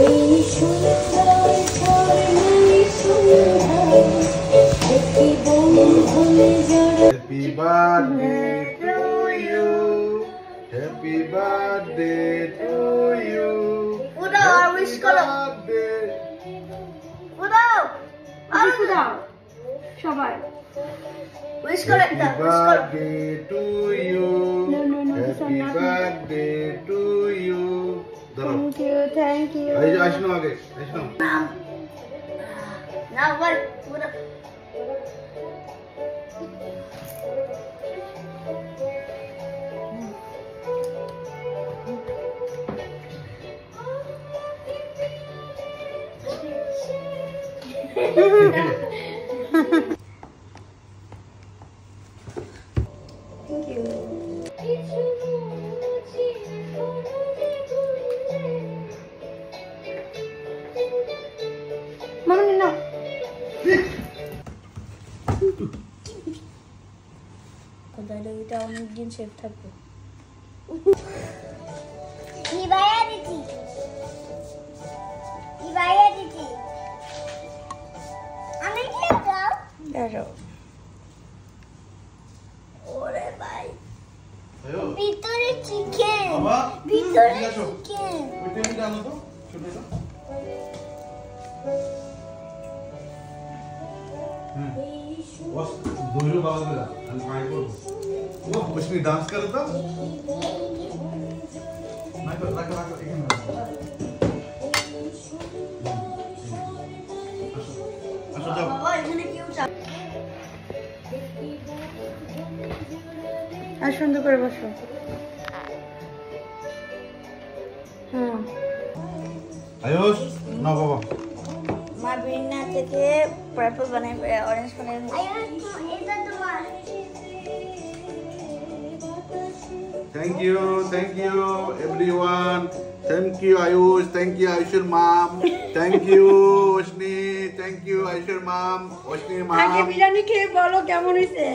Happy birthday to you. Happy birthday to you. Udah, wish kalau. Udah. Udah. Shabay. Wish kalau kita. Happy birthday to you. Happy birthday to you. Thank you. Ayo Ashno आगे. Ashno. Now what? Udah. Thank you. Mama Nino. Kalau ada kita mungkin safe থাকবে. Ibaya দিদি. Ibaya দিদি. আমি কি দাও? দাও. ওরে ভাই. ভিতরে চিকেন. ভিতরে চিকেন. ভিতরে ডালো তো ছোটটা। बस दोनों बाल में मैं को वो उसमें डांस करता मैं तो लगा एक मिनट अच्छा जाओ বাবা এখানে কেউ চা আর সুন্দর করে বসো হুম आयुष ना बाबा মা বিনা থেকে পার্পল বানাই অরেঞ্জ বানাই আয়ুষ এটা তোমার Thank you everyone. Thank you Ayush, thank you Ayush's mom. Thank you Oshni, thank you Ayush's mom, Oshni mom. আগে বিরিয়ানি খেয়ে বলো কেমন হয়েছে